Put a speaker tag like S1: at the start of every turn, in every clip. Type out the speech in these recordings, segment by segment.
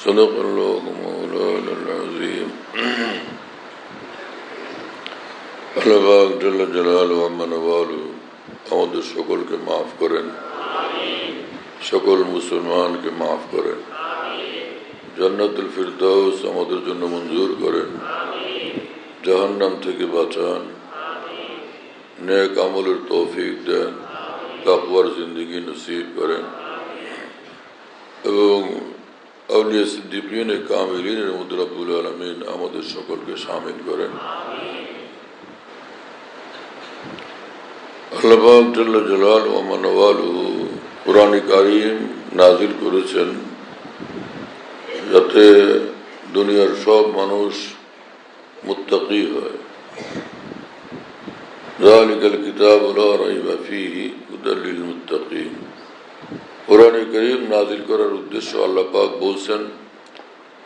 S1: صدق الله مولانا العظيم আল্লাহ পাক জাল্লা জালালুহু ওয়া নওয়ালুহু আমাদের সকলকে মাফ করেন, সকল মুসলমানকে মাফ করেন, জান্নাতুল ফিরদাউস আমাদের জন্য মঞ্জুর করেন, জাহান্নাম থেকে বাঁচান, নেক আমলের তৌফিক দেন, তাকওয়ার জিন্দেগি নসিব করেন এবং আউলিয়া সিদ্দিকিন কামিলিনের মধ্যে রব্বুল আলামিন আমাদের সকলকে শামিল করেন। আল্লাহ পাক জাল্লা জালালুহু ওয়া নওয়ালুহু কুরআন কারীম নাযিল করেছেন যাতে দুনিয়ার সব মানুষ মুত্তাকি হয়। যালিকাল কিতাবু লা রাইবা ফীহি হুদাল লিল মুত্তাকিন। কুরআন কারীম নাযিল করার উদ্দেশ্য আল্লাহ পাক বলছেন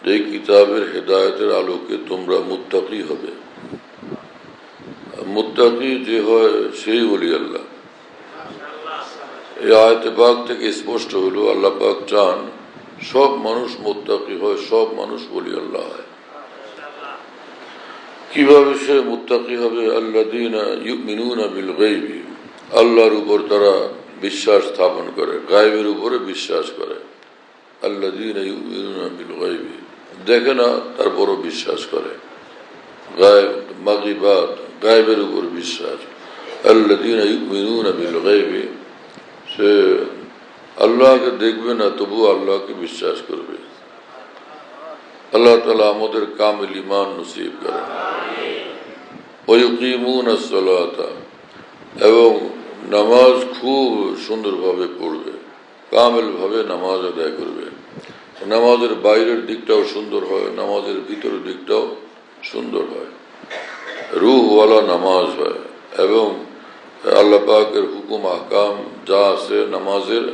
S1: যে এই কিতাবের হেদায়েতের আলোকে তোমরা মুত্তাকি হবে। মুত্তাকি যে হয় সেই ওলি আল্লাহ। এই আয়াতে পাক থেকে স্পষ্ট হলো আল্লাহ পাক চান সব মানুষ মুত্তাকি হয়, সব মানুষ ওলি আল্লাহ হয়। কিভাবে সে মুত্তাকি হবে? আল্লাযীনা ইউমিনুনা বিল গায়বি, আল্লাহর উপর তারা বিশ্বাস স্থাপন করে, গায়বের উপরে বিশ্বাস করে। আল্লাযীনা ইউমিনুনা বিল গায়বি, দেখে না তারপরও বিশ্বাস করে। গায়ব মাগিবাত, গায়বের উপর বিশ্বাস। আল্লাযীনা ইউমিনুনা বিল গায়বি, সে আল্লাহকে দেখবে না তবু আল্লাহকে বিশ্বাস করবে। আল্লাহ তাআলা আমাদের কামিল ঈমান নসিব করেন। ওয়া ইউকিমুনাস সালাতা, এবং নামাজ খুব সুন্দরভাবে পড়বে, কামিলভাবে নামাজ আদায় করবে। নামাজের বাইরের দিকটাও সুন্দর হয়, নামাজের ভিতরের দিকটাও সুন্দর হয়, রূহওয়ালা নামাজ হয় এবং আল্লাহ পাকের হুকুম আহকাম যা আছে নামাজের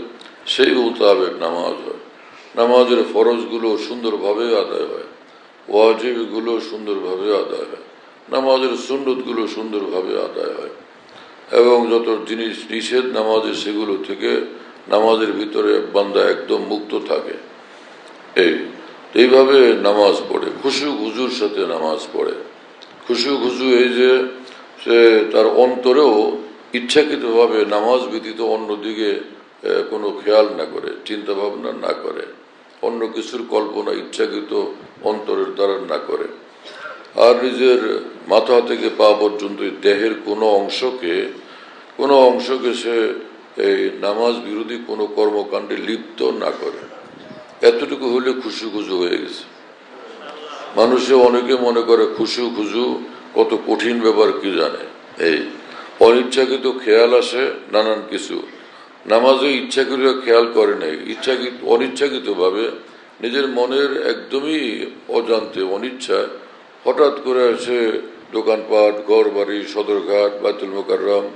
S1: সেই মোতাবেক নামাজ হয়। নামাজের ফরজগুলো সুন্দরভাবে আদায় হয়, ওয়াজিবগুলো সুন্দরভাবে আদায় হয়, নামাজের সুন্নতগুলো সুন্দরভাবে আদায় হয় এবং যত জিনিস নিষেধ নামাজের সেগুলো থেকে নামাজের ভিতরে বান্দা একদম মুক্ত থাকে। এইভাবে নামাজ পড়ে, খুশু খুজুর সাথে নামাজ পড়ে। খুশু খুজু এই যে সে তার অন্তরেও ইচ্ছাকৃতভাবে নামাজ ব্যতীত অন্যদিকে কোনো খেয়াল না করে, চিন্তা ভাবনা না করে, অন্য কিছুর কল্পনা ইচ্ছাকৃত অন্তরের দ্বারা না করে, আর নিজের মাথা থেকে পা পর্যন্ত দেহের কোনো অংশকে সে এই নামাজ বিরোধী কোনো কর্মকাণ্ডে লিপ্ত না করে। এতটুকু হলে খুশু খুজু হয়ে গেছে। মানুষে অনেকে মনে করে খুশু খুজু কত কঠিন ব্যাপার, কি জানে। এই অনিচ্ছাকৃত খেয়াল আসে নানান কিছু, নামাজে ইচ্ছাকৃত খেয়াল করে নাই, অনিচ্ছাকৃতভাবে নিজের মনের একদমই অজান্তে অনিচ্ছায় হঠাৎ করে আসে দোকানপাট, ঘর বাড়ি, সদরঘাট, বাইতুল মোকাররম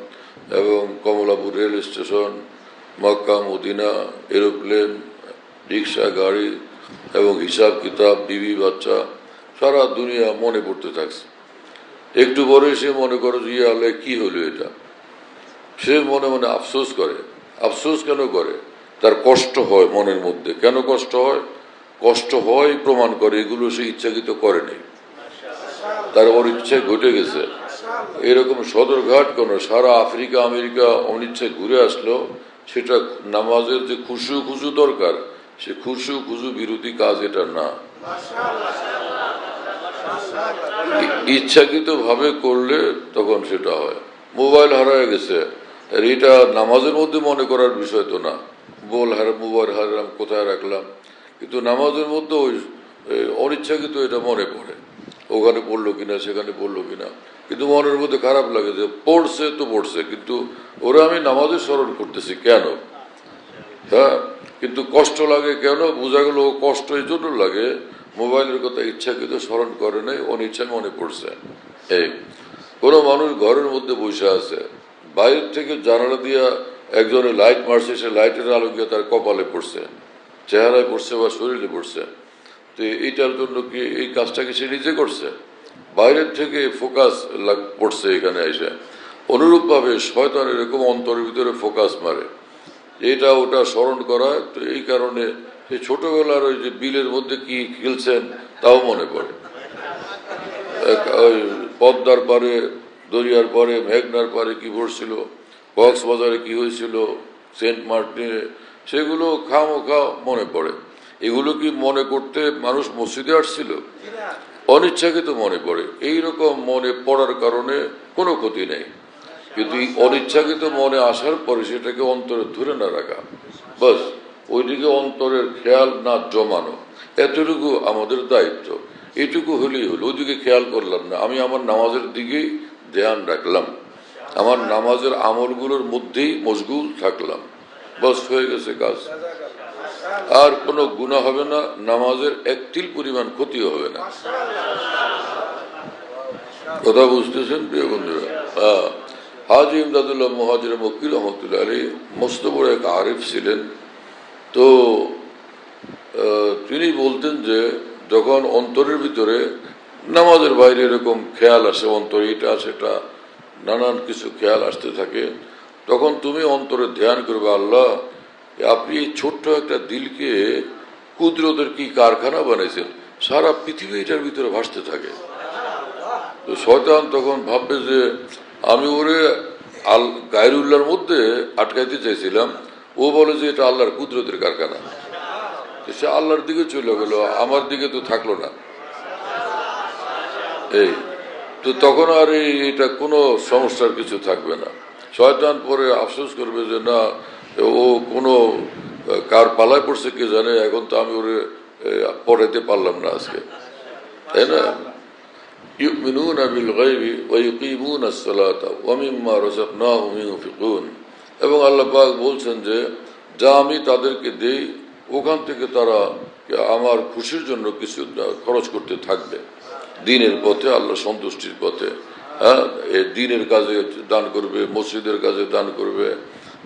S1: এবং Kamalapur rail station, Mecca Medina, aeroplane, rickshaw, গাড়ি এবং হিসাব কিতাব, বিবি বাচ্চা, সারা দুনিয়া মনে পড়তে থাকছে। একটু পরে সে মনে করে যে আল্লাহ কি হলো এটা। সে মনে মনে আফসোস করে। আফসোস কেন করে? তার কষ্ট হয় মনের মধ্যে। কেন কষ্ট হয়? কষ্ট হয় প্রমাণ করে এগুলো সে ইচ্ছাকৃত করে নেই, তার অনিচ্ছায় ঘটে গেছে। এরকম সদরঘাট কেন সারা আফ্রিকা আমেরিকা অনিচ্ছায় ঘুরে আসলো, সেটা নামাজের যে খুশু খুজু দরকার, সে খুশু খুজু বিরোধী কাজ এটা না। ইচ্ছাকৃত ভাবে করলে তখন সেটা হয়। মোবাইল হারায় গেছে, এটা নামাজের মধ্যে মনে করার বিষয় তো না। মোবাইল হারালাম, কোথায় রাখলাম, কিন্তু নামাজের মধ্যে ওই অনিচ্ছাকৃত এটা মনে পড়ে, ওখানে পড়লো কিনা, সেখানে পড়লো কিনা, কিন্তু মনের মধ্যে খারাপ লাগে যে পড়ছে তো পড়ছে, কিন্তু ওরা আমি নামাজে স্মরণ করতেছি কেন? হ্যাঁ, কিন্তু কষ্ট লাগে কেন? বোঝা গেল কষ্ট এই জন্য লাগে, মোবাইলের কথা ইচ্ছাকৃত স্মরণ করে নাই, অনিচ্ছায় মনে পড়ছে। এই কোনো মানুষ ঘরের মধ্যে বসে আছে, বাইরের থেকে জানালা দিয়া একজনের লাইট মারছে, সে লাইটের আলো গিয়ে তার কপালে পড়ছে, চেহারায় পড়ছে বা শরীরে পড়ছে। তো এইটার জন্য কি এই কাজটাকে সে নিজে করছে? বাইরের থেকে ফোকাস পড়ছে এখানে এসে। অনুরূপভাবে শয়তান এরকম অন্তরের ভিতরে ফোকাস মারে, এটা ওটা স্মরণ করা। তো এই কারণে সেই ছোটবেলার ওই যে বিলের মধ্যে কি খেলছেন তাও মনে পড়ে। ওই পদ্মার পারে, দরিয়ার পারে, মেঘনার পারে কি পড়ছিল, কক্সবাজারে কি হয়েছিল, সেন্ট মার্টিনে, সেগুলো খামোখা মনে পড়ে। এগুলো কি মনে করতে মানুষ মসজিদে আসছিল? অনিচ্ছাকৃত মনে পড়ে। এইরকম মনে পড়ার কারণে কোনো ক্ষতি নেই, কিন্তু অনিচ্ছাকৃত মনে আসার পরে সেটাকে অন্তরে ধরে না রাখা, বাস ওইদিকে অন্তরের খেয়াল না জমানো, এতটুকু আমাদের দায়িত্ব। এটুকু হলেই হলো, ওইদিকে খেয়াল করলাম না, আমি আমার নামাজের দিকেই ধ্যান রাখলাম, আমার নামাজের আমলগুলোর মধ্যেই মশগুল থাকলাম, বাস হয়ে গেছে কাজ। আর কোনো গুনাহ হবে না, নামাজের এক তিল পরিমাণ ক্ষতিও হবে না। কথা বুঝতেছেন প্রিয় বন্ধুরা? হাজি ইমদাদুল্লাহ মুহাজির মক্কি রহমতুল্লাহ আলী মস্ত বড় এক আরিফ ছিলেন। তো তিনি বলতেন যে যখন অন্তরের ভিতরে নামাজের বাইরে এরকম খেয়াল আসে, অন্তরে এটা সেটা নানান কিছু খেয়াল আসতে থাকে, তখন তুমি অন্তরে ধ্যান করবে, আল্লাহ আপনি এই ছোট্ট একটা দিলকে কুদরতের কি কারখানা বানাইছেন, সারা পৃথিবী এটার ভিতরে ভাসতে থাকে। তো শয়তান তখন ভাববে যে আমি ওরে গায়রুল্লাহর মধ্যে আটকাইতে চাইছিলাম, ও বলে যে এটা আল্লাহর কুদরতের কারখানা, সে আল্লাহর দিকে চলে গেল, আমার দিকে তো থাকলো না। এই তো তখন আর এটা কোনো সমস্যার কিছু থাকবে না। শয়তান পরে আফসোস করবে যে না, ও কোনো কার পালায় পড়ছে কে জানে, এখন তো আমি ওরে পড়াইতে পারলাম না আজকে, তাই না? ইউমিনুনা বিল গায়বি ওয়া ইউকিমুনাস সালাতা ওয়া মিম্মা রাযাকনাহুম ইউনফিকুন। এবং আল্লাহ পাক বলছেন যে যা আমি তাদেরকে দেই ওখান থেকে তারা আমার খুশির জন্য কিছু খরচ করতে থাকবে, দ্বীনের পথে, আল্লাহ সন্তুষ্টির পথে। হ্যাঁ, দ্বীনের কাজে দান করবে, মসজিদের কাজে দান করবে,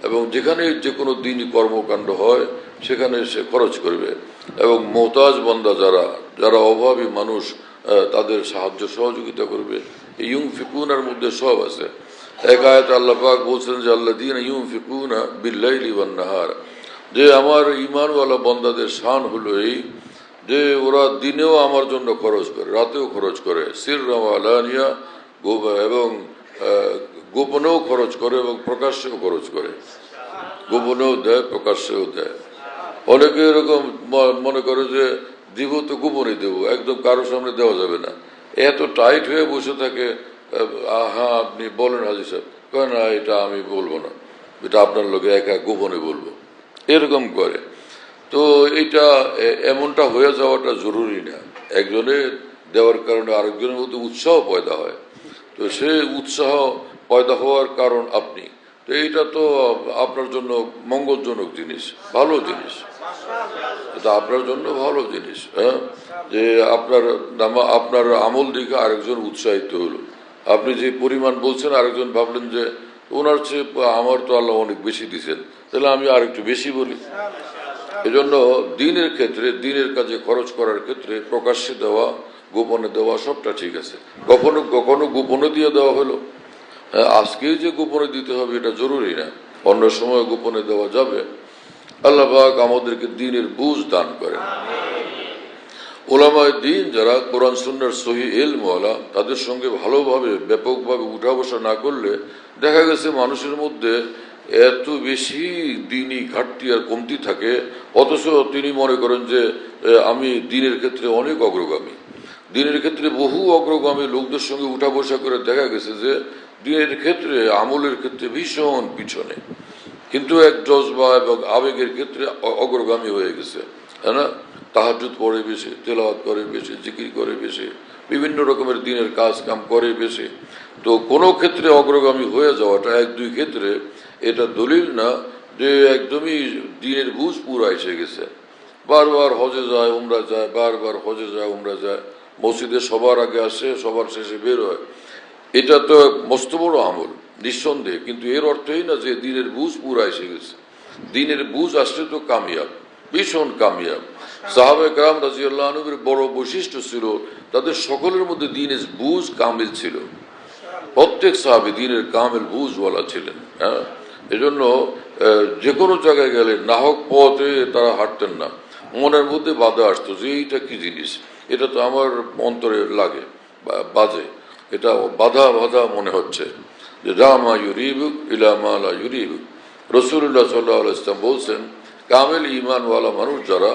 S1: এবং যেখানে যে কোনো দ্বীনি কর্মকাণ্ড হয় সেখানে সে খরচ করবে। এবং মোহতাজ বান্দা যারা যারা অভাবী মানুষ, তাদের সাহায্য সহযোগিতা করবে। এই ইউনফিকুনার মধ্যে সব আছে। এক আয়াতে আল্লাহ পাক বলছেন যে আল্লাযীনা ইউনফিকুনা বিল-লাইলি ওয়ান-নাহার, যে আমার ঈমানওয়ালা বান্দাদের শান হলো এই যে ওরা দিনেও আমার জন্য খরচ করে, রাতেও খরচ করে, সিররা ওয়া আলানিয়া, এবং গোপনেও খরচ করে এবং প্রকাশ্যেও খরচ করে, গোপনেও দেয় প্রকাশ্যেও দেয়। অনেকে এরকম মনে করে যে দিব তো গোপনে দেবো, একদম কারোর সামনে দেওয়া যাবে না, এত টাইট হয়ে বসে থাকে। হ্যাঁ আপনি বলেন হাজি সাহেব, কয় না এটা আমি বলবো না, এটা আপনার লোকে একা গোপনে বলবো, এরকম করে। তো এটা এমনটা হয়ে যাওয়াটা জরুরি না। একজনে দেওয়ার কারণে আরেকজনের মধ্যে উৎসাহ পয়দা হয়, তো সে উৎসাহ পয়দা হওয়ার কারণ আপনি, তো এইটা তো আপনার জন্য মঙ্গলজনক জিনিস, ভালো জিনিস, এটা আপনার জন্য ভালো জিনিস। হ্যাঁ, যে আপনার আমল দিকে আরেকজন উৎসাহিত হলো, আপনি যে পরিমাণ বলছেন আরেকজন ভাবলেন যে ওনার চেয়ে আমার তো আল্লাহ অনেক বেশি দিচ্ছেন, তাহলে আমি আর একটু বেশি বলি। এজন্য দ্বীনের ক্ষেত্রে, দ্বীনের কাজে খরচ করার ক্ষেত্রে প্রকাশ্যে দেওয়া, গোপনে দেওয়া সবটা ঠিক আছে। কখনো কখনো গোপনে দিয়ে দেওয়া হলো, আজকেই যে গোপনে দিতে হবে এটা জরুরি না, অন্য সময় গোপনে দেওয়া যাবে। আল্লাহ পাক আমাদেরকে দ্বীনের বুঝ দান করেন। উলামায়ে দ্বীন যারা কোরআন সুন্নাহর সহিহ ইলমওয়ালা, তাদের সঙ্গে ভালোভাবে ব্যাপকভাবে উঠা বসা না করলে দেখা গেছে মানুষের মধ্যে এত বেশি দ্বীনি ঘাটতি আর কমতি থাকে, অথচ তিনি মনে করেন যে আমি দ্বীনের ক্ষেত্রে অনেক অগ্রগামী। দ্বীনের ক্ষেত্রে বহু অগ্রগামী লোকদের সঙ্গে উঠা বসা করে দেখা গেছে যে দ্বীনের ক্ষেত্রে, আমলের ক্ষেত্রে ভীষণ পিছনে, কিন্তু এক জজবা এবং আবেগের ক্ষেত্রে অগ্রগামী হয়ে গেছে। হ্যাঁ না, তাহাজ্জুদ পড়ে বেশি, তেলাওয়াত করে বেশি, জিকির করে বেশি, বিভিন্ন রকমের দ্বীনের কাজ কাম করে বেশি। তো কোনো ক্ষেত্রে অগ্রগামী হয়ে যাওয়াটা, এক দুই ক্ষেত্রে, এটা দলিল না যে একদমই দ্বীনের বুঝ পুরা এসে গেছে। বারবার হজে যায়, উমরা যায়, বারবার হজে যায়, উমরা যায়, মসজিদে সবার আগে আসে, সবার শেষে বের হয়, এটা তো মস্ত বড় আমল নিঃসন্দেহে, কিন্তু এর অর্থই না যে দ্বীনের বুঝ পুরা এসে গেছে। দ্বীনের বুঝ আসলে তো কামিয়াব, ভীষণ কামিয়াব। সাহাবে কেরাম রাদিয়াল্লাহু আনহুর বড় বৈশিষ্ট্য ছিল তাদের সকলের মধ্যে দ্বীনের বুঝ কামিল ছিল, প্রত্যেক সাহাবী দ্বীনের কামিল বুঝওয়ালা ছিলেন। হ্যাঁ, এজন্য যে কোনো জায়গায় গেলে নাহক পথে তারা হাঁটতেন না, মনের মধ্যে বাধা আসতো যে এইটা কি জিনিস, এটা তো আমার অন্তরে লাগে বাজে, এটা বাধা বাধা মনে হচ্ছে। যে রামা ইউরিবুক ইলামা লা ইউরিবুক, রসুল্লাহ সাল্লাহ ইসলাম বলছেন কামেল ইমানওয়ালা মানুষ যারা,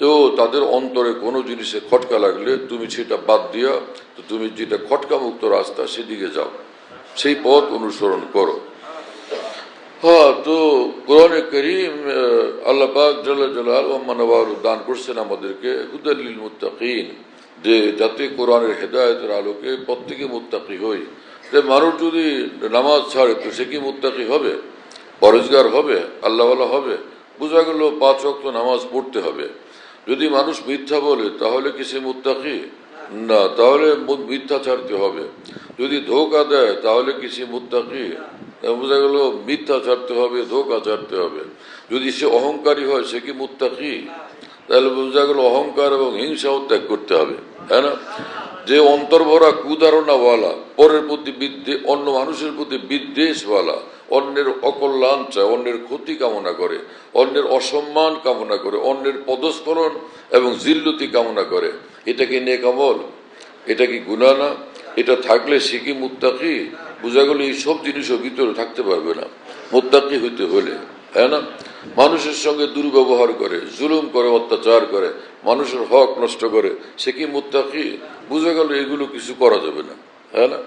S1: তো তাদের অন্তরে কোনো জিনিসে খটকা লাগলে তুমি সেটা বাদ দিয়া তো তুমি যেটা খটকা মুক্ত রাস্তা সেদিকে যাও, সেই পথ অনুসরণ করো। হ্যাঁ, তো কোরআনে করিম আল্লাহ পাক জাল্লা জালালুহু ওয়া মানওয়ালু দান করছেন আমাদেরকে হুদাল লিল মুত্তাকিন, যে যাতে কোরআনের হেদায়েতের আলোকে প্রত্যেকে মুত্তাকি হই। যে মানুষ যদি নামাজ ছাড়ে তো সে কি মুত্তাকি হবে, পরেজগার হবে, আল্লাহওয়ালা হবে? বোঝা গেল 5 ওয়াক্ত নামাজ পড়তে হবে। যদি মানুষ মিথ্যা বলে তাহলে কি সে মুত্তাকি না? তাহলে মিথ্যা ছাড়তে হবে। যদি ধোঁকা দেয় তাহলে কি সে মুত্তাকি? বোঝা গেল মিথ্যা ছাড়তে হবে, ধোঁকা ছাড়তে হবে। যদি সে অহংকারী হয় সে কি মুত্তাকি? তাহলে বোঝা গেল অহংকার এবং হিংসাও ত্যাগ করতে হবে, তাই না? যে অন্তর্ভরা কুধারণাওয়ালা, পরের প্রতি অন্য মানুষের প্রতি বিদ্বেষওয়ালা, অন্যের অকল্যাণ চায়, অন্যের ক্ষতি কামনা করে, অন্যের অসম্মান কামনা করে, অন্যের পদস্খলন এবং জিল্লতি কামনা করে, এটা কি নেক আমল? এটা কি গুনাহ না? এটা থাকলে সে কি মুত্তাকি? বোঝা গেল এই সব জিনিসও ভিতরে থাকতে পারবে না মুত্তাকি হইতে হলে, তাই না? মানুষের সঙ্গে দুর্ব্যবহার করে, জুলুম করে, অত্যাচার করে, মানুষের হক নষ্ট করে, সে কি মুত্তাকি? বোঝা গেল এগুলো কিছু করা যাবে না, তাই না?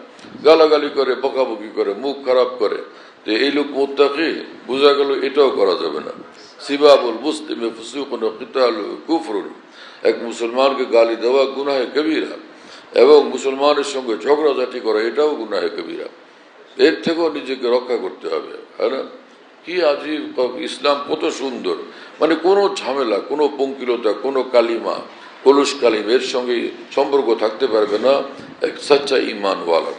S1: গালাগালি করে, বকাবকি করে, মুখ খারাপ করে, তো এই লোক মুত্তাকি? বোঝা গেল এটাও করা যাবে না। সিবাবুল মুসলিমে ফুসুকুন ওয়া কিতালুহু কুফরুন, এক মুসলমানকে গালি দেওয়া গুনাহে কবিরা, এবং মুসলমানের সঙ্গে ঝগড়াঝাটি করা এটাও গুনাহে কবিরা। এর থেকেও নিজেকে রক্ষা করতে হবে, তাই না? কি আজীব ইসলাম, কত সুন্দর, মানে কোনো ঝামেলা, কোনো পঙ্কিলতা, কোনো কালিমা, কলুষ কালিম এর সঙ্গে সম্পর্ক থাকতে পারবে না এক সাচ্চা ইমানওয়ালার।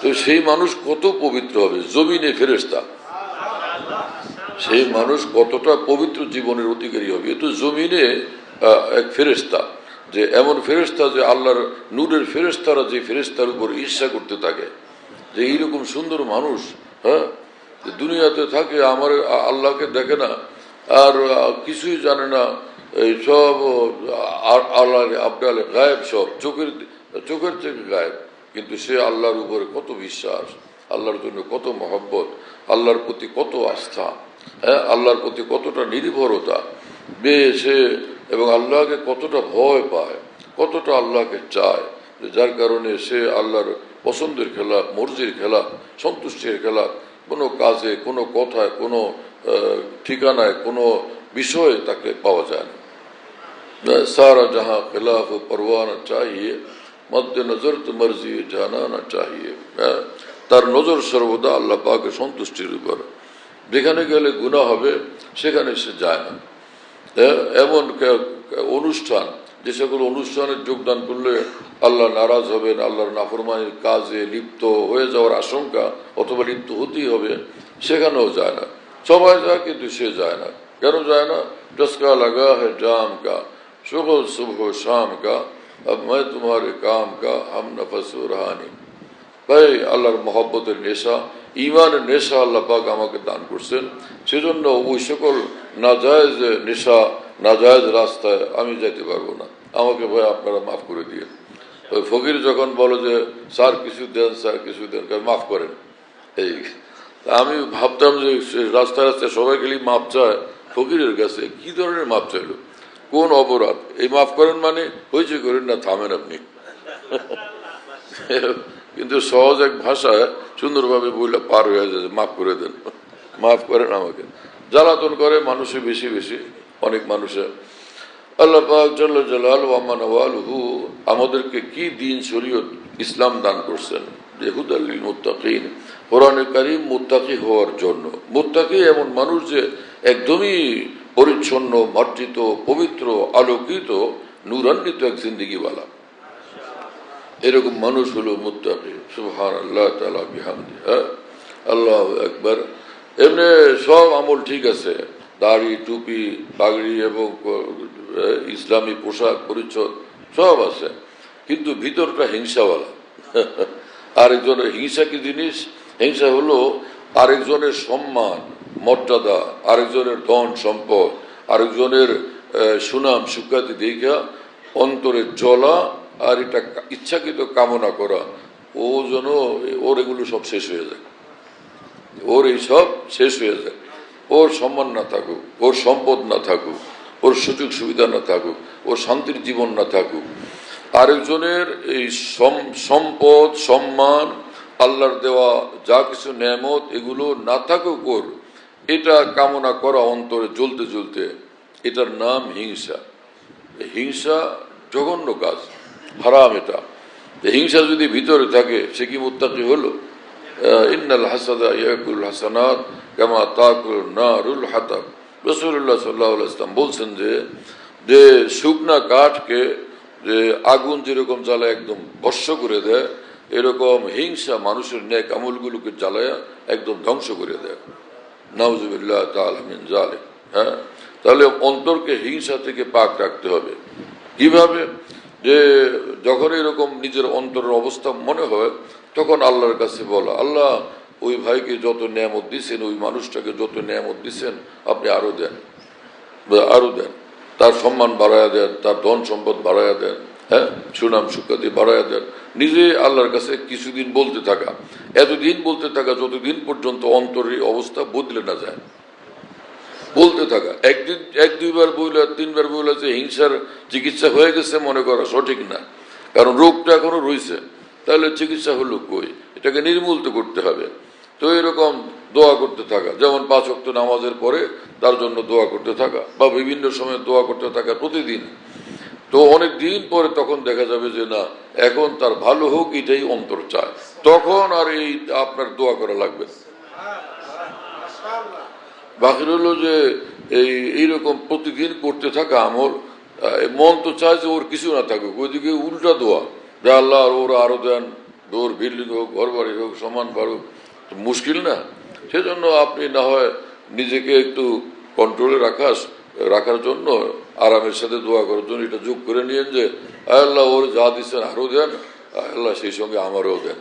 S1: তো সেই মানুষ কত পবিত্র হবে, জমিনে ফেরেশতা, সেই মানুষ কতটা পবিত্র জীবনের অধিকারী হবে। এ তো জমিনে এক ফেরেশতা, যে এমন ফেরেশতা যে আল্লাহর নূরের ফেরেশতারা যে ফেরেশতার উপর ঈর্ষা করতে থাকে যে এইরকম সুন্দর মানুষ, হ্যাঁ, দুনিয়াতে থাকে, আমার আল্লাহকে দেখে না আর কিছুই জানে না, এই সব আল্লাহ আপনার গায়েব, সব চোখের থেকে গায়েব, কিন্তু সে আল্লাহর উপরে কত বিশ্বাস, আল্লাহর জন্য কত মহব্বত, আল্লাহর প্রতি কত আস্থা, হ্যাঁ, আল্লাহর প্রতি কতটা নির্ভরতা সে, এবং আল্লাহকে কতটা ভয় পায়, কতটা আল্লাহকে চায়, যার কারণে সে আল্লাহর পছন্দের খেলা, মর্জির খেলা, সন্তুষ্টির খেলা কোনো কাজে, কোনো কথায়, কোনো ঠিকানায়, কোনো বিষয়ে তাকে পাওয়া যায় না। সারা জাহা খেলাফ পরওয়ানা চাহিয়ে, মধ্যে নজর তো মর্জি জানানা চাহিয়ে। তার নজর সর্বদা আল্লাহ পাকের সন্তুষ্টির উপর। যেখানে গেলে গুনাহ হবে সেখানে সে যায় না। এমন অনুষ্ঠান, যে সকল অনুষ্ঠানে যোগদান করলে আল্লাহ নারাজ হবেন, আল্লাহর নাফরমানির কাজে লিপ্ত হয়ে যাওয়ার আশঙ্কা, অথবা লিপ্ত হতেই হবে, সেখানেও যায় না। সবাই যায় কিন্তু সে যায় না। কেন যায় না? চস্কা লাগা হ্যাঁ জাম কা, শুগল সুবহ শাম কা, আব मैं तुम्हारे काम का हम नफस रहानी। ভাই, আল্লাহর মহব্বতের নেশা, ইমানের নেশা আল্লাহ পাক আমাকে দান করছেন, সেজন্য ওই সকল নাজায়েজ নেশা, নাজায়েজ রাস্তায় আমি যাইতে পারবো না। আমাকে ভাই আপনারা মাফ করে দিয়ে। ওই ফকির যখন বলো যে স্যার কিছু দেন, স্যার কিছু দেন, মাফ করেন, এই আমি ভাবতাম যে রাস্তায় রাস্তায় সবাই গেলেই মাপ চায়, ফকিরের কাছে কি ধরনের মাপ চাইলো, কোন অপরাধ? এই মাফ করেন মানে হয়েছে করেন না, থামেন আপনি। কিন্তু সহজ এক ভাষায় সুন্দরভাবে বললে পার হয়ে যায়, মাফ করে দেন, মাফ করেন আমাকে। জ্বালাতন করে মানুষে বেশি বেশি, অনেক মানুষে। আল্লাহ পাক জাল্লা জালালুহু ওয়া মানওয়ালুহু আমাদেরকে কি দিন শরীয়ত ইসলাম দান করছেন, যে হুদাল লিল মুত্তাকিন, কোরআনে কারীম মুত্তাকি হওয়ার জন্য। মুত্তাকি এমন মানুষ যে একদমই পরিচ্ছন্ন, মার্জিত, পবিত্র, আলোকিত, নূরান্বিত এক জিন্দেগিওয়ালা, এরকম মানুষ হলো মুত্তাকি। সুবহানাল্লাহ তাআলা বিহামদি, আল্লাহু আকবার। এমনি সব আমল ঠিক আছে, দাড়ি, টুপি, পাগড়ি এবং ইসলামী পোশাক পরিচ্ছদ সব আছে, কিন্তু ভিতরটা হিংসাওয়ালা। আরেকজনের হিংসা কি জিনিস? হিংসা হলো আরেকজনের সম্মান, মর্যাদা, আরেকজনের ধন সম্পদ, আরেকজনের সুনাম সুখ্যাতি দেখা অন্তরে জ্বলা আর এটা ইচ্ছাকৃত কামনা করা, ও যেন ওর এগুলো সব শেষ হয়ে যায়, ওর এই সব শেষ হয়ে যায়। ওর সম্মান না থাকুক, ওর সম্পদ না থাকুক, ওর সুযোগ সুবিধা না থাকুক, ওর শান্তির জীবন না থাকুক, আরেকজনের এই সম্পদ সম্মান আল্লাহর দেওয়া যা কিছু নেয়ামত এগুলো না থাকুক ওর, এটা কামনা করা অন্তরে জ্বলতে জ্বলতে, এটার নাম হিংসা। হিংসা জঘন্য কাজ, হারাম এটা। হিংসা যদি ভিতরে থাকে সে কি মুত্তাকি হলো? ইন্নাল হাসাদা ইয়াকুল হাসানাত কামা তাকুল নারুল হাতাব। রাসূলুল্লাহ সাল্লাল্লাহু আলাইহি ওয়াসাল্লাম বলছেন যে শুকনা কাঠকে যে আগুন যেরকম জ্বালায় একদম ভস্ম করে দেয়, এরকম হিংসা মানুষের নেক আমলগুলোকে জ্বালায়া একদম ধ্বংস করে দেয়। নাউযুবিল্লাহ তাআলা মিন যালিক। হ্যাঁ, তাহলে অন্তরকে হিংসা থেকে পাক রাখতে হবে। কিভাবে? যে যখন এরকম নিজের অন্তরের অবস্থা মনে হয় তখন আল্লাহর কাছে বলা, আল্লাহ ওই ভাইকে যত নেয়ামত দিছেন, ওই মানুষটাকে যত নেয়ামত দিছেন আপনি আরো দেন, আরো দেন, তার সম্মান বাড়ায়া দেন, তার ধন সম্পদ বাড়ায়া দেন, হ্যাঁ, সুনাম সুখ্যাতি বাড়ায়া দেন। নিজে আল্লাহর কাছে কিছুদিন বলতে থাকা, এতদিন বলতে থাকা যতদিন পর্যন্ত অন্তরের অবস্থা বদলে না যায়, বলতে থাকা। একদিন এক দুইবার বইলে তিনবার বইলে যে হিংসার চিকিৎসা হয়ে গেছে মনে করা সঠিক না, কারণ রোগটা এখনো রয়েছে, তাহলে চিকিৎসা হলো কই? এটাকে নির্মূল করতে হবে। তো এরকম দোয়া করতে থাকা, যেমন 5 ওয়াক্ত নামাজের পরে তার জন্য দোয়া করতে থাকা, বা বিভিন্ন সময় দোয়া করতে থাকা প্রতিদিন। তো অনেক দিন পরে তখন দেখা যাবে যে না, এখন তার ভালো হোক এটাই অন্তর চায়, তখন আর এই আপনার দোয়া করা লাগবে। বাকি হলো যে এইরকম প্রতিদিন করতে থাকা আমল, মন তো চায় যে ওর কিছু না থাকুক, ওইদিকে উল্টা দোয়া, যে আল্লাহ ওরা আরো দেন, ওর বিল্ডিং হোক, ঘর বাড়ি হোক, সমান বাড়ুক। মুশকিল না? সেজন্য আপনি না হয় নিজেকে একটু কন্ট্রোলে রাখার জন্য আরামের সাথে দোয়া করার জন্য এটা যোগ করে নিয়েন যে আল্লাহ ওর যা দিচ্ছেন আরো দেন, আল্লাহ সেই সঙ্গে আমারও দেন।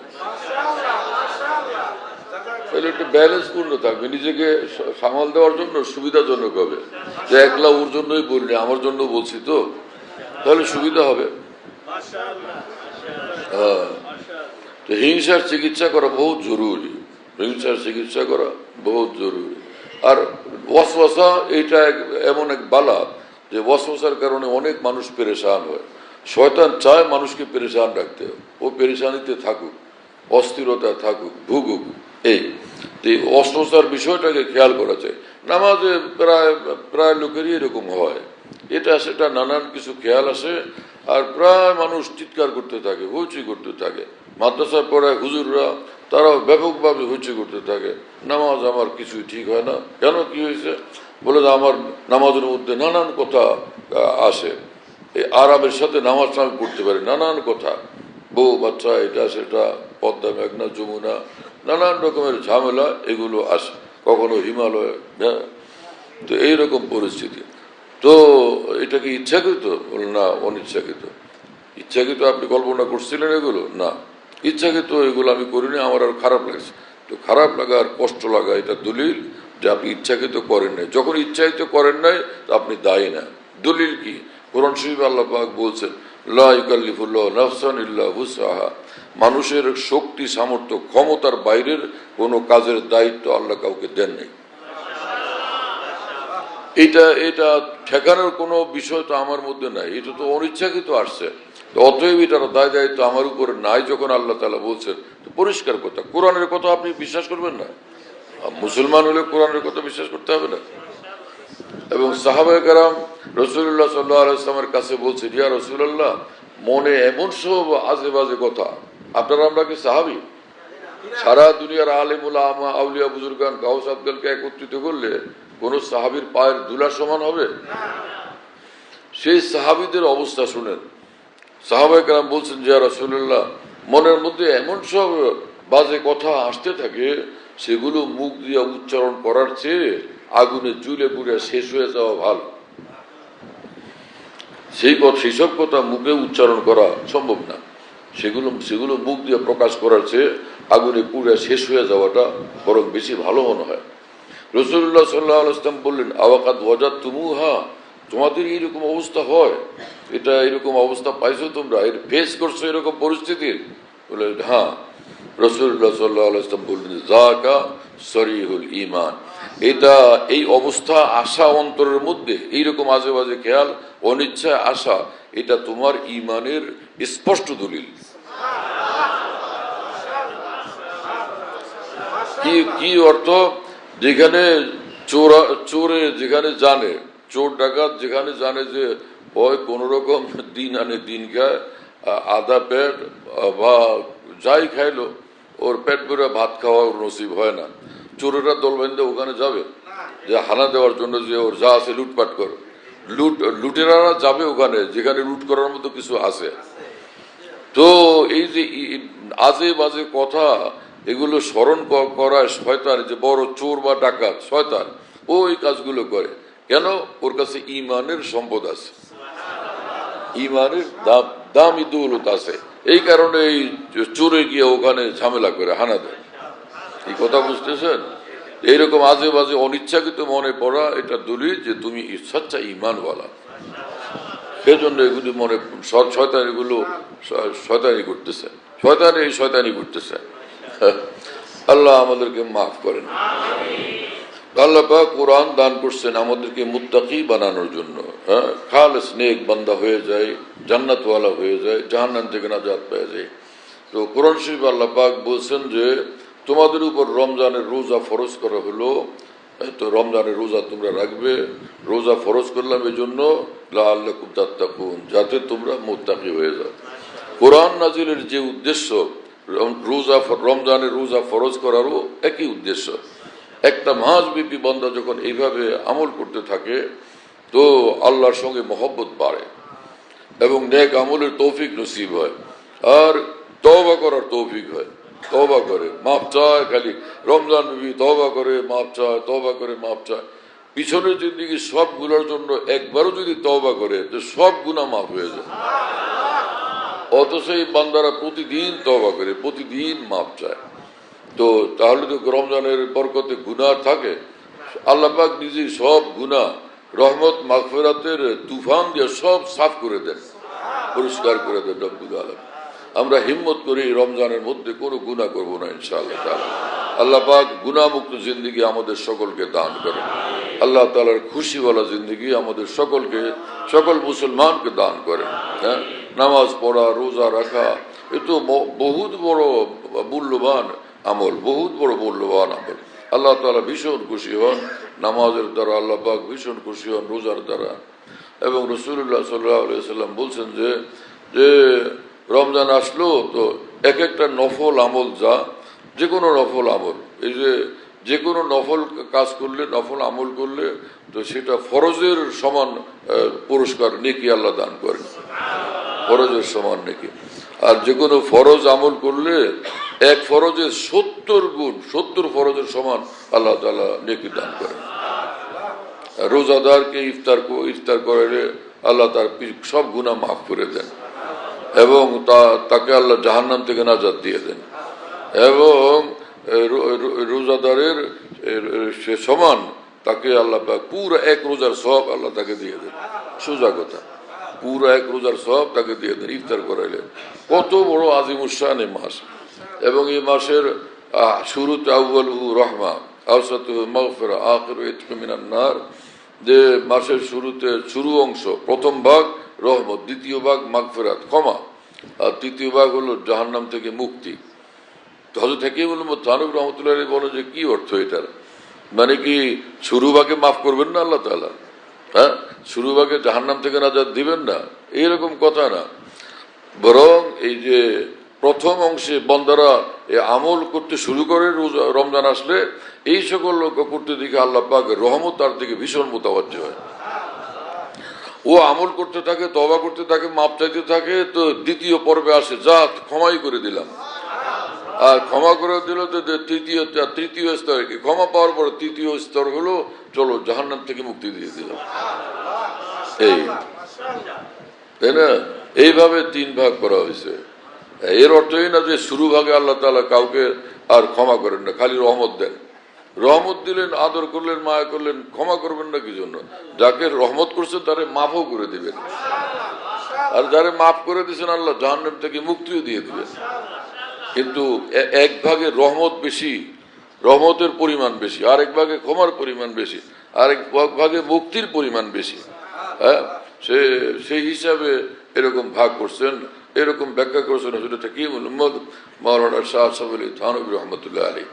S1: তাহলে একটু ব্যালেন্স পূর্ণ থাকবে, নিজেকে সামাল দেওয়ার জন্য সুবিধাজনক হবে। যে একলা ওর জন্যই বললি, আমার জন্য বলছি তো, তাহলে সুবিধা হবে। হ্যাঁ, তো হিংসার চিকিৎসা করা বহুত জরুরি, হিংসার চিকিৎসা করা বহুত জরুরি। আর ওয়াসওয়াসা এটা এমন এক বালা যে ওয়াসওয়াসার কারণে অনেক মানুষ পেরেশান হয়। শয়তান চায় মানুষকে পেরেশান রাখতে, ও পেরেশানিতে থাকুক, অস্থিরতা থাকুক, ভুগুক। এই ওয়াসওয়াসার বিষয়টাকে খেয়াল করা যায়। নামাজে প্রায় লোকেরই এরকম হয়, এটা সেটা নানান কিছু খেয়াল আসে, আর প্রায় মানুষ চিৎকার করতে থাকে, হইচই করতে থাকে। মাদ্রাসায় পড়ায় হুজুররা, তারাও ব্যাপকভাবে হইচই করতে থাকে, নামাজ আমার কিছুই ঠিক হয় না। কেন, কি হয়েছে? বলে যে আমার নামাজের মধ্যে নানান কথা আসে, এই আরামের সাথে নামাজটা আমি পড়তে পারি, নানান কথা, বউ বাচ্চা, এটা সেটা, পদ্মা মেঘনা যমুনা, নানান রকমের ঝামেলা এগুলো আসে, কখনো হিমালয়। হ্যাঁ, তো এইরকম পরিস্থিতি। তো এটা কি ইচ্ছাকৃত? বলে না, অনিচ্ছাকৃত। ইচ্ছাকৃত আপনি কল্পনা করছিলেন এগুলো? না, ইচ্ছাকৃত এগুলো আমি করিনি, আমার আর খারাপ লাগছে। তো খারাপ লাগা আর কষ্ট লাগা এটা দলিল যে আপনি ইচ্ছাকৃত করেন নাই। যখন ইচ্ছাকৃত করেন নাই তো আপনি দায়ী না। দলিল কি? কোরআন শরীফে আল্লাহ পাক বলছেন, লা ইউকাল্লিফুল্লাহু নাফসান ইল্লা উসআহা। মানুষের শক্তি, সামর্থ্য, ক্ষমতার বাইরের কোনো কাজের দায়িত্ব আল্লাহ কাউকে দেন নাই। এটা ঠেকানোর কোনো বিষয় তো আমার মধ্যে নাই, এটা তো অনিচ্ছাকৃত আসছে। তো অতএব এটার দায় দায়িত্ব আমার উপরে নাই যখন আল্লাহ তাআলা বলছেন, তো পরিষ্কার কথা, কোরআনের কথা আপনি বিশ্বাস করবেন না? মুসলমান হলে কোরআনের কথা বিশ্বাস করতে হবে না? এবং সাহাবায়ে কেরাম রাসূলুল্লাহ সাল্লাল্লাহু আলাইহি ওয়াসাল্লামের কাছে বলছে, ইয়া রাসূলুল্লাহ, মনে এমন সব আজে বাজে কথা, আপনারা আমরা কি সাহাবী? সারা দুনিয়ার আলেম উলামা, আউলিয়া, বুজুর্গান, গাউস আবদলকে একত্রিত করলে কোন সাহাবীর পায়ের ধুলার সমান হবে? সেই সাহাবীদের অবস্থা শুনেন। সাহাবায়ে কেরাম বলছেন, ইয়া রাসূলুল্লাহ, মনের মধ্যে এমন সব বাজে কথা আসতে থাকে, সেগুলো মুখ দিয়ে উচ্চারণ করার চেয়ে আগুনে জ্বলে পুড়ে শেষ হয়ে যাওয়া ভালো। সেই সব কথা মুখে উচ্চারণ করা সম্ভব না, সেগুলো মুখ দিয়ে প্রকাশ করার চেয়ে আগুনে পুড়ে শেষ হয়ে যাওয়াটা বরং বেশি ভালো মনে হয়। রাসূলুল্লাহ সাল্লাল্লাহু আলাইহি ওয়াসাল্লাম বললেন, আওয়াকাদ ওয়াজাদতুমুহা, তোমাদের এইরকম অবস্থা হয়, এটা এরকম অবস্থা পাইছো তোমরা, এর ফেস করছো এরকম পরিস্থিতির? বলে হ্যাঁ। রাসূলুল্লাহ সাল্লাল্লাহু আলাইহি ওয়াসাল্লাম বললেন যাকা সরিহুল ঈমান, এটা এই অবস্থা আসা অন্তরের মধ্যে এইরকম আজে বাজে খেয়াল অনিচ্ছায় আসা, এটা তোমার ঈমানের স্পষ্ট দলিল। কি কি অর্থ? যেখানে চোরে যেখানে জানে, চোর ডাকাত যেখানে জানে যে ওই কোন রকম দিন আনে দিন খায়, আধা পেট বা যাই খাইলো ওর পেট ভরে ভাত খাওয়া ওর নসিব হয় না, চোরেরা দল বেঁধে ওখানে যাবে যে হানা দেওয়ার জন্য, যে ওর যা আছে লুটপাট করে। লুটেরারা যাবে ওখানে যেখানে লুট করার মতো কিছু আছে। তো এই যে আজে বাজে কথা, এগুলো স্মরণ করায় শয়তান, যে বড় চোর বা ডাকাত শয়তান, ওই কাজগুলো করে কেন? ওর কাছে ঈমানের সম্পদ আছে, ঈমানের দামি দৌলত আছে, এই কারণে এই চোরে গিয়ে ওখানে ঝামেলা করে হানা দেয়। এই কথা বুঝতেছেন? এইরকম আজে বাজে অনিচ্ছাকৃত মনে পড়া, এটা দলিল যে তুমি সচ্চা ঈমানওয়ালা। সেজন্য এগুলি মনে শয়তান, এগুলো শয়তানি করতেছে, শয়তানি করতেছে। আল্লাহ আমাদেরকে মাফ করেন। আল্লাহ পাক কোরআন দান করছেন আমাদেরকে মুত্তাকি বানানোর জন্য, হ্যাঁ, খালেস নেক বান্দা হয়ে যায়, জান্নাতওয়ালা হয়ে যায়, জাহান্নাম থেকে নাজাত পেয়ে যায়। তো কোরআন শরীফ আল্লাহ পাক বলছেন যে তোমাদের উপর রমজানের রোজা ফরজ করা হলো, তো রমজানের রোজা তোমরা রাখবে। রোজা ফরজ করলাম এই জন্য লাআল্লাকুম তাত্তাকুন, যাতে তোমরা মুত্তাকি হয়ে যাও। কোরআন নাজিলের যে উদ্দেশ্য, রমজানের রোজা ফরজ করারও একই উদ্দেশ্য। একটা মাসব্যাপী বান্দা যখন এইভাবে আমল করতে থাকে তো আল্লাহর সঙ্গে মহব্বত বাড়ে এবং নেক আমলের তৌফিক নসিব হয়, আর তওবা করার তৌফিক হয়। তওবা করে মাপ চায়, খালি রমজান বিবি তওবা করে মাপ চায়, তওবা করে মাপ চায়। পিছনের জিন্দেগি সবগুলোর জন্য একবারও যদি তওবা করে তো সব গুনাহ মাফ হয়ে যায়। অথচ এই বান্দারা প্রতিদিন তওবা করে, প্রতিদিন মাপ চায়। তো তাহলে তো রমজানের বরকতে গুনাহ থাকে। আল্লাহ পাক নিজেই সব গুনাহ রহমত মাগফিরাতের তুফান দিয়ে সব সাফ করে দেন, পরিষ্কার করে দেন রব্বুল আলামিন। আমরা হিম্মত করি রমজানের মধ্যে কোনো গুনাহ করব না ইনশাআল্লাহ তাআলা। আল্লাহ পাক গুনাহমুক্ত জিন্দেগি আমাদের সকলকে দান করেন। আল্লাহ তাআলার খুশিওয়ালা জিন্দেগি আমাদের সকলকে, সকল মুসলমানকে দান করেন। হ্যাঁ, নামাজ পড়া, রোজা রাখা, এ তো বহুত বড় মূল্যবান আমল, বহুত বড় মূল্যবান আমল। আল্লাহ তাআলা ভীষণ খুশি হন নামাজের দ্বারা, আল্লাহ পাক ভীষণ খুশি হন রোজার দ্বারা। এবং রাসূলুল্লাহ সাল্লাল্লাহু আলাইহি ওয়াসাল্লাম বলছেন যে যে রমজান আসলো তো এক একটা নফল আমল, যে কোনো নফল আমল, এই যে কোনো নফল কাজ করলে, নফল আমল করলে তো সেটা ফরজের সমান পুরস্কার নেকি আল্লাহ দান করেন, ফরজের সমান নেকি। আর যে কোনো ফরজ আমল করলে এক ফরজের 70 গুণ, 70 ফরজের সমান আল্লাহ তাআলা নেকি দান করেন। রোজাদারকে ইফতার করে আল্লাহ তার সব গুনাহ মাফ করে দেন এবং তাকে আল্লাহ জাহান্নাম থেকে নাজাত দিয়ে দেন। এবং রোজাদারের সে সমান তাকে আল্লাহ পাক পুরো এক রোজার সওয়াব আল্লাহ তাকে দিয়ে দেন। সোজা কথা, পুরো এক রোজার সওয়াব তাকে দিয়ে দেন ইফতার করাইলে। কত বড় আজিমুশান এই মাস। এবং এই মাসের শুরুতে আউয়ালুহু রাহমা, আওসাতুহু মাগফিরা, আখিরু ইতকুম মিনান নার, যে মাসের শুরুতে শুরু অংশ প্রথম ভাগ রহমত, দ্বিতীয় ভাগ মাগফিরাত ক্ষমা, আর তৃতীয় ভাগ হলো জাহান্নাম থেকে মুক্তি। তো হযরত হাকিমুল মুতানাব্বি রাহমাতুল্লাহি আলাইহি বলেন যে কি অর্থ এটার? মানে কি শুরু ভাগে মাফ করবেন না আল্লাহ তাআলা? হ্যাঁ, শুরু ভাগে জাহান্নাম থেকে নাজাত দিবেন না, এইরকম কথা না। বরং এই যে প্রথম অংশে বান্দারা আমল করতে শুরু করে রমজান আসলে, এই সকল লোক করতে দেখে আল্লাহ পাক রহমত তার দিকে ভীষণ মুতাওয়াজ্জহ হয়। ও আমল করতে থাকে, তওবা করতে থাকে, মাপ চাইতে থাকে, তো দ্বিতীয় পর্বে আসে যা ক্ষমাই করে দিলাম। আর ক্ষমা করে দিল তো তৃতীয় স্তর, ক্ষমা পাওয়ার পর তৃতীয় স্তর হলো চলো জাহান্নাম থেকে মুক্তি দিয়ে দিলাম। এই তাই না? এইভাবে 3 ভাগ করা হয়েছে। এর অর্থই না যে শুরু ভাগে আল্লাহ তাআলা কাউকে আর ক্ষমা করেন না, খালি রহমত দেন। রহমত দিলেন, আদর করলেন, মায়া করলেন, ক্ষমা করবেন না কি জন্য? যাকে রহমত করছেন তারে মাফও করে দিবেন, আর যারে মাফ করে দিয়েছেন আল্লাহ জাহান্নাম থেকে মুক্তিও দিয়ে দিবেন। কিন্তু এক ভাগে রহমত বেশি, রহমতের পরিমাণ বেশি, আরেক ভাগে ক্ষমার পরিমাণ বেশি, আরেক ভাগে মুক্তির পরিমাণ বেশি। হ্যাঁ, সেই হিসাবে এরকম ভাগ করছেন, এরকম ব্যাখ্যা করেছেন হযরত হাকিম মুহাম্মদ মাওলানা শাহ সাহেব আলী থানভী রহমতুল্লাহ আলী।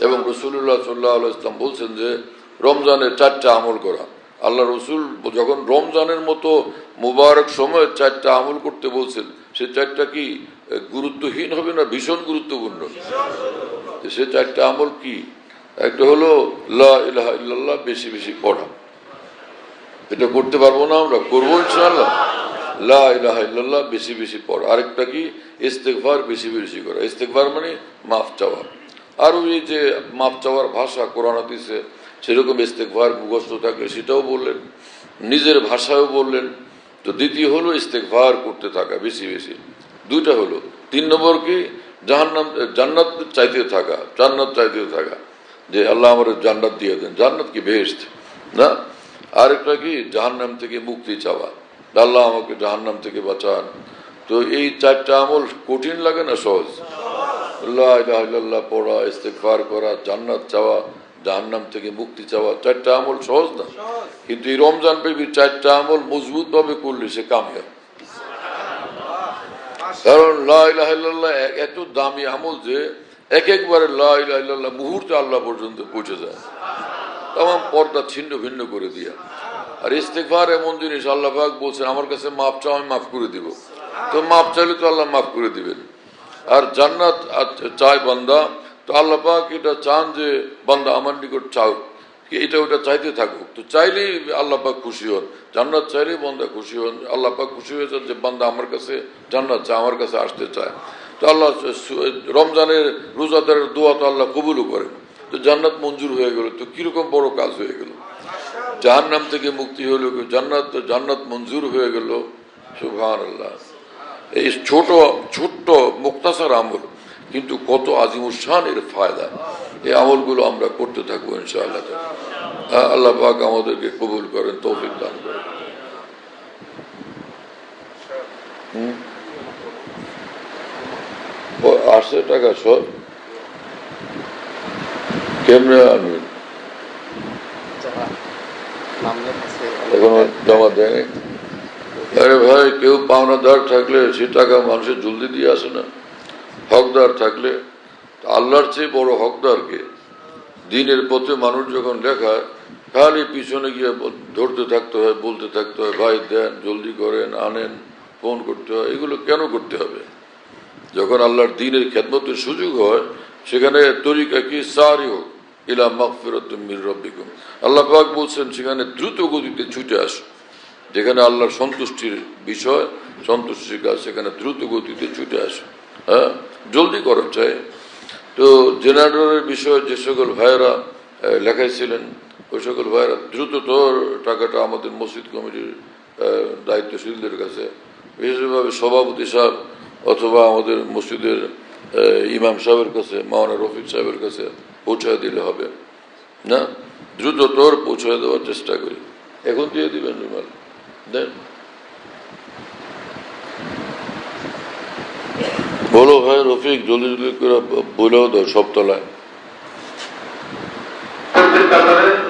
S1: এবং রাসূলুল্লাহ সাল্লাল্লাহু আলাইহি ওয়াসাল্লাম বলছেন যে রমজানে 4টা আমল করা। আল্লাহ রসুল যখন রমজানের মতো মুবারক সময়ে 4টা আমল করতে বলছেন, সে 4টা কি গুরুত্বহীন হবে না ভীষণ গুরুত্বপূর্ণ? সে 4টা আমল কি? একটা হলো লা ইলাহা ইল্লাল্লাহ বেশি বেশি পড়া। এটা করতে পারবো না, আমরা করবো ইনশাআল্লাহ। লা ইলাহা ইল্লাল্লাহ বেশি বেশি পড়া। আরেকটা কি? ইস্তেগফার বেশি বেশি করা। ইস্তেগফার মানে মাফ চাওয়া। আর ওই যে মাফ চাওয়ার ভাষা কোরআন হাদিসে সেরকম ইস্তেগফার মুখস্থ থাকলে সেটাও বললেন, নিজের ভাষায়ও বললেন। তো দ্বিতীয় হলো ইস্তেগফার করতে থাকা বেশি বেশি। 2টা হলো। 3 নম্বর কি? জান্নাত চাইতে থাকা, জান্নাত চাইতে থাকা, যে আল্লাহ আমার জান্নাত দিয়ে দেন। জান্নাত কি বেহেশত না? আরেকটা কি? জাহান্নাম থেকে মুক্তি চাওয়া, আল্লাহ আমাকে জাহান্নাম থেকে বাঁচান। তো এই 4টা আমল কঠিন লাগে না সহজ? লা ইলাহা ইল্লাল্লাহ পড়া, ইস্তেগফার করা, জান্নাত চাওয়া, জাহান্নাম থেকে মুক্তি চাওয়া, 4টা আমল সহজ না। কিন্তু এই রমজান পেবি 4টা আমল মজবুত ভাবে করলে সে কামিয়াব। কারণ লা ইলাহা ইল্লাল্লাহ এত দামি আমল যে একবারে লা ইলাহা ইল্লাল্লাহ মুহূর্তে আল্লাহ পর্যন্ত পৌঁছে যায়, তামাম পর্দা ছিন্ন ভিন্ন করে দিয়া। আর ইস্তেগফার এমন জিনিস, আল্লাহ পাক বলছেন আমার কাছে মাফ চাও আমি মাফ করে দিব। তো মাফ চাইলে তো আল্লাহ মাফ করে দিবেন। আর জান্নাত চায় বান্দা, তো আল্লাহ পাক এটা চান যে বান্দা আমার নিকট চাও, এটা ওটা চাইতে থাকুক। তো চাইলেই আল্লাহ পাক খুশি হন, জান্নাত চাইলেই বান্দা খুশি হন। আল্লাহ পাক খুশি হয়েছেন যে বান্দা আমার কাছে জান্নাত চায়, আমার কাছে আসতে চায়। তো আল্লাহ রমজানের রোজাদারের দোয়া তো আল্লাহ কবুলও করেন। তো জান্নাত মঞ্জুর হয়ে গেল, তো কিরকম বড় কাজ হয়ে গেল। জাহান্নাম থেকে মুক্তি হলো, জান্নাত মঞ্জুর হয়ে গেল। সুবহানাল্লাহ। এই ছোট্ট মুক্তাসার আমল, কিন্তু কত আজিমুশান এর ফায়দা। এই আমলগুলো আমরা করতে থাকবো ইনশাআল্লাহ। আল্লাহ পাক আমাদেরকে কবুল করেন, তৌফিক দান করেন। আসছে টাকা সব কেমনে আনবেন? এখনো জমা দেয়নি? আরে ভাই, কেউ পাওনাদার থাকলে সে টাকা মানুষের জলদি দিয়ে আসে না। হকদার থাকলে, আল্লাহর চেয়ে বড় হকদার কে? দিনের পথে মানুষ যখন লেখায়, খালি পিছনে গিয়ে ধরতে থাকতে হয়, বলতে থাকতে হয় ভাই দেন, জলদি করেন, আনেন, ফোন করতে হয়। এগুলো কেন করতে হবে? যখন আল্লাহর দিনের খেদমতের সুযোগ হয়, সেখানে তরিকা কি? সারিউ ইলা মাগফিরাতিম মির রাব্বিকুম। আল্লাহ পাক বলছেন সেখানে দ্রুত গতিতে ছুটে আসো। যেখানে আল্লাহর সন্তুষ্টির বিষয়, সন্তুষ্টির কাজ, সেখানে দ্রুত গতিতে ছুটে আসো। হ্যাঁ, জলদি করো চাই। তো জেনারেটরের বিষয়ে যে সকল ভাইয়েরা লেখাইছিলেন, ওই সকল ভাইয়েরা দ্রুততর টাকাটা আমাদের মসজিদ কমিটির দায়িত্বশীলদের কাছে, বিশেষভাবে সভাপতি সাহেব অথবা আমাদের মসজিদের ইমাম সাহেবের কাছে, মাওলানা রফিক সাহেবের কাছে পৌঁছায় দিলে হবে না? দ্রুততর পৌঁছায় দেওয়ার চেষ্টা করি। এখন দিয়ে দিবেন রুমাল দেন। বলো ভাই রফিক, জলদি জলদি করে বলেও দাও সব তলায়।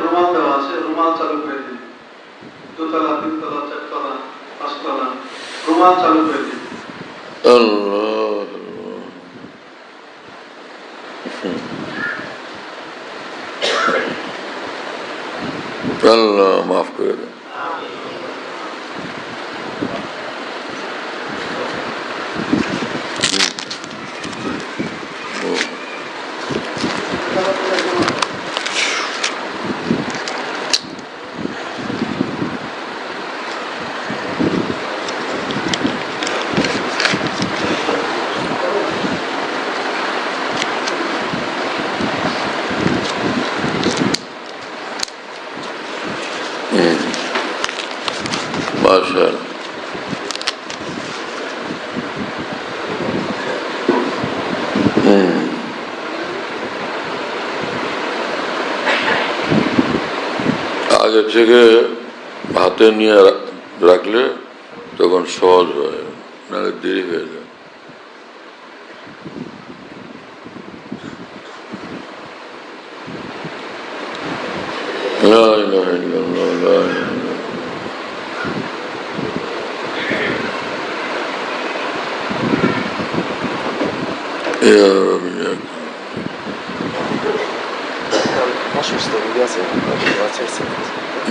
S2: রুমাল দেওয়া আছে, রুমাল চালু করে দিন। 2 তলা, 3 তলা, 4 তলা, 5 তলা রুমাল চালু করে দিন।
S1: আল্লাহ আল্লাহ মাফ করে দেন। আগে থেকে হাতে নিয়ে রাখলে তখন সহজ হয়, নাহলে দেরি হয়ে যায়। লা ইলাহা ইল্লাল্লাহ, লা ইলাহা ইল্লাল্লাহ। ইয়া রাব্বি ইয়া
S3: Assusta, mi piace, grazie.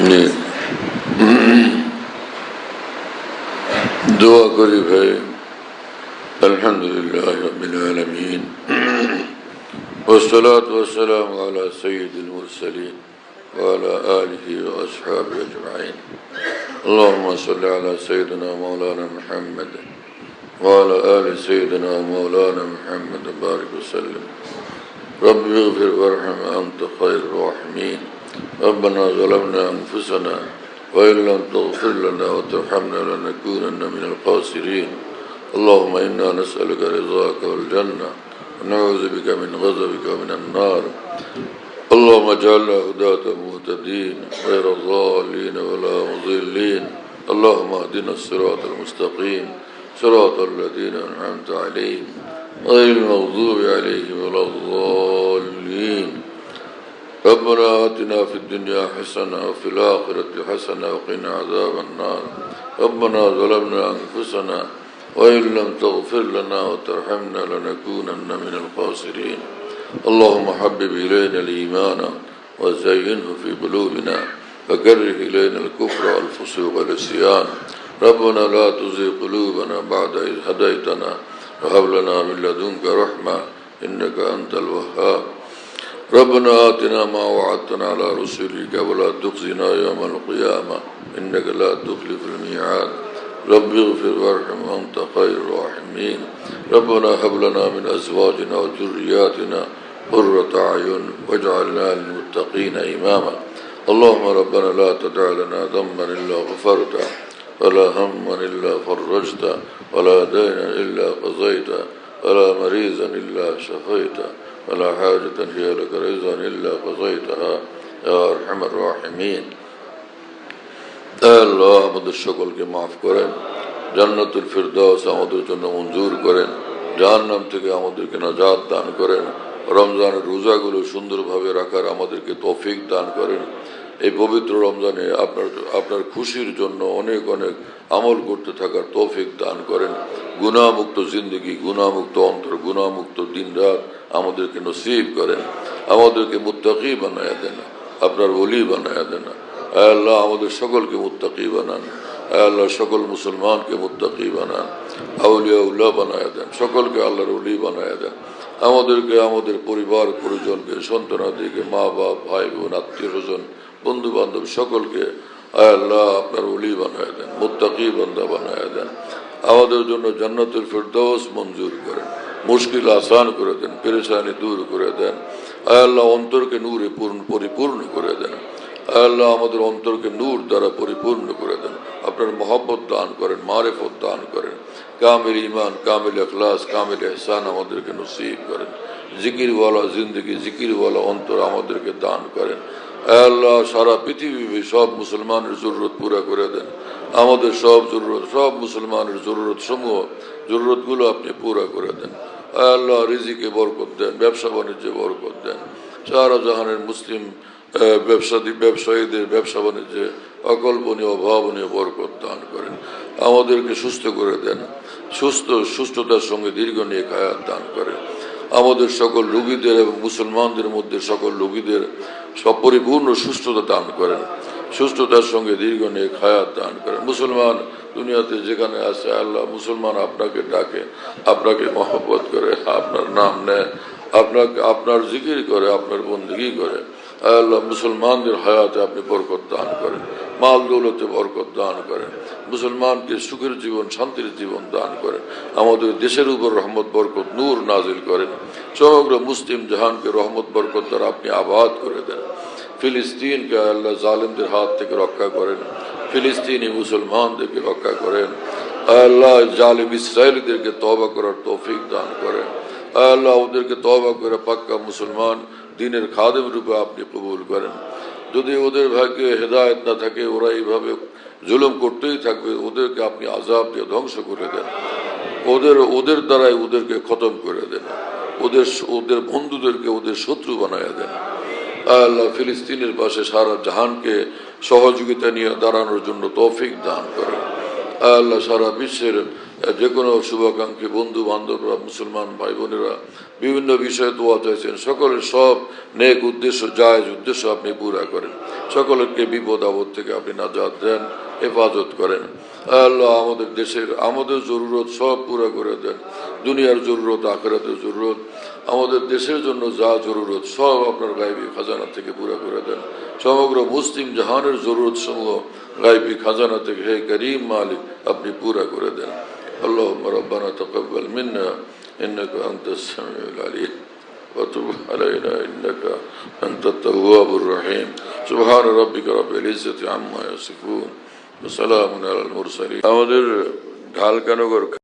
S1: জি। দোয়া করি ভাই, আলহামদুলিল্লাহ রাব্বিল আলামিন, والصلاة والسلام على سيد المرسلين وعلى آله وأصحابه أجمعين. اللهم صل على سيدنا مولانا محمد وعلى آل سيدنا مولانا محمد بارك وسلم. رب اغفر وارحم أنت خير الراحمين. ربنا ظلمنا أنفسنا وإن لم تغفر لنا وترحمنا لنكونن من الخاسرين. اللهم إنا نسألك رضاك والجنة ونعوذ بك من غضبك ومن النار. اللهم اجعلنا هداة مهتدين غير ضالين ولا مضلين. اللهم اهدنا الصراط المستقيم صراط الذين أنعمت عليهم غير المغضوب عليهم ولا الضالين. ربنا آتنا في الدنيا حسنة وفي الآخرة حسنة وقنا عذاب النار. ربنا ظلمنا أنفسنا وإن لم تغفر لنا وترحمنا لنكونن من الخاسرين. اللهم حبب إلينا الإيمان وزينه في قلوبنا وكره إلينا الكفر والفسوق والعصيان. ربنا لا تزغ قلوبنا بعد إذ هديتنا وهب لنا من لدنك رحمة إنك أنت الوهاب. ربنا آتنا ما وعدتنا على رسلك ولا تخزنا يوم القيامة إنك لا تخلف الميعاد. رب اغفر وارحم وأنت خير الراحمين. ربنا هب لنا من أزواجنا وذرياتنا قرة أعين واجعلنا للمتقين إماما. اللهم ربنا لا تدع لنا ذنبا إلا غفرته ولا هما إلا فرجته ولا دينا إلا قضيته ولا مريضا إلا شفيته ولا حاجة هي لك رضا إلا قضيتها يا أرحم الراحمين. আল্লাহ আমাদের সকলকে মাফ করেন, জান্নাতুল ফিরদাউস আমাদের জন্য মঞ্জুর করেন, জাহান্নাম থেকে আমাদেরকে নাজাত দান করেন, রমজানের রোজাগুলো সুন্দরভাবে রাখার আমাদেরকে তৌফিক দান করেন। এই পবিত্র রমজানে আপনার খুশির জন্য অনেক অনেক আমল করতে থাকার তৌফিক দান করেন। গুনাহমুক্ত জিন্দগি, গুনাহমুক্ত অন্তর, গুনাহমুক্ত দিন রাত আমাদেরকে নসিব করেন। আমাদেরকে মুত্তাকি বানায়া দেন, আপনার ওলি বানায়া দেন। আল্লাহ আমাদের সকলকে মুত্তাকি বানান। আল্লাহ সকল মুসলমানকে মুত্তাকি বানান, আউলিয়াউল্লাহ বানায়া দেন, সকলকে আল্লাহর ওলি বানায়া দেন। আমাদেরকে, আমাদের পরিবার পরিজনকে, সন্তানাদিকে, মা বাপ, ভাই বোন, আত্মীয় স্বজন, বন্ধু বান্ধব সকলকে আল্লাহ আপনার ওলি বানায়া দেন, মুত্তাকি বান্দা বানায়া দেন। আমাদের জন্য জান্নাতুল ফিরদাউস মঞ্জুর করেন, মুশকিল আসান করে দেন, পেরেশানি দূর করে দেন। আল্লাহ অন্তরকে নূরে পরিপূর্ণ করে দেন। আল্লাহ আমাদের অন্তরকে নূর দ্বারা পরিপূর্ণ করে দেন। আপনার মহব্বত দান করেন, মারিফত দান করেন, কামিল ঈমান, কামিল ইখলাস, কামিল ইহসান আমাদেরকে নসিব করেন। জিকিরওয়ালা জিন্দগি, জিকিরওয়ালা অন্তর আমাদেরকে দান করেন। আল্লাহ সারা পৃথিবী সব মুসলমানের জরুরত পুরা করে দেন। আমাদের সব জরুরত, সব মুসলমানের জরুরতগুলো আপনি পুরা করে দেন। আল্লাহ রিজিকে বরকত দেন, ব্যবসা বাণিজ্যে বরকত দেন। সারা জাহানের মুসলিম ব্যবসায়ীদের ব্যবসা বাণিজ্যে অকল্পনীয় অভাবনীয় বরকত দান করেন। আমাদেরকে সুস্থ করে দেন, সুস্থতার সঙ্গে দীর্ঘ নেক হায়াত দান করেন। আমাদের সকল রোগীদের এবং মুসলমানদের মধ্যে সকল রোগীদের সব পরিপূর্ণ সুস্থতা দান করেন, সুস্থতার সঙ্গে দীর্ঘ নেক হায়াত দান করেন। মুসলমান দুনিয়াতে যেখানে আছে আল্লাহ, মুসলমান আপনাকে ডাকে, আপনাকে মহব্বত করে, আপনার নাম নেয়, আপনার জিকির করে, আপনার বন্দেগী করে। আল্লাহ মুসলমানদের হায়াতে আপনি বরকত দান করেন, মাল দৌলতে বরকত দান করেন, মুসলমানকে সুখের জীবন, শান্তির জীবন দান করেন। আমাদের দেশের উপর রহমত বরকত নূর নাজিল করেন। সমগ্র মুসলিম জাহানকে রহমত বরকত দ্বারা আপনি আবাদ করে দেন। ফিলিস্তিনকে আল্লাহ জালিমদের হাত থেকে রক্ষা করেন, ফিলিস্তিনি মুসলমানদেরকে রক্ষা করেন। আল্লাহ জালিম ইসরায়েলিদেরকে তওবা করার তৌফিক দান করেন। আল্লাহ ওদেরকে তওবা করে পাক্কা মুসলমান দিনের খাদেম রূপে আপনি কবুল করেন। যদি ওদের ভাগ্যে হেদায়েত না থাকে, ওরা এইভাবে জুলুম করতেই থাকবে, ওদেরকে আপনি আযাব দিয়ে ধ্বংস করে দেন, ওদের দ্বারাই ওদেরকে খতম করে দেন, ওদের বন্ধুদেরকে ওদের শত্রু বানায় দেন। আল্লাহ ফিলিস্তিনের পাশে সারা জাহানকে সহযোগিতা নিয়ে দাঁড়ানোর জন্য তৌফিক দান করেন। আল্লাহ সারা বিশ্বের যে কোনো শুভাকাঙ্ক্ষী বন্ধু বান্ধবরা, মুসলমান ভাই বোনেরা বিভিন্ন বিষয়ে দোয়া চাইছেন, সকলের সব নেক উদ্দেশ্য, জায়েজ উদ্দেশ্য আপনি পুরা করেন, সকলকে বিপদ আপদ থেকে আপনি নাজাত দেন, হেফাজত করেন। আল্লাহ আমাদের দেশের আমাদের জরুরত সব পুরা করে দেন, দুনিয়ার জরুরত, আখিরাতের জরুরত, আমাদের দেশের জন্য যা জরুরত সব আপনার গায়বী খাজানা থেকে পুরা করে দেন। সমগ্র মুসলিম জাহানের জরুরত সমূহ গায়বী খাজানা থেকে হে করিম মালিক আপনি পুরা করে দেন। আল্লাহুম্মা রাব্বানা তাকাব্বাল মিন্না ইন্নাকা আনতাস সামিউল আলিম ওয়া তুব আলাইনা ইন্নাকা আনতাত তাওয়াবুর রহিম। সুবহান রাব্বিকা রাব্বিল ইজ্জাতি আম্মা ইয়াসিফুন ওয়া সালামুন আলাল মুরসালিন। আমাদের ঢালকানগর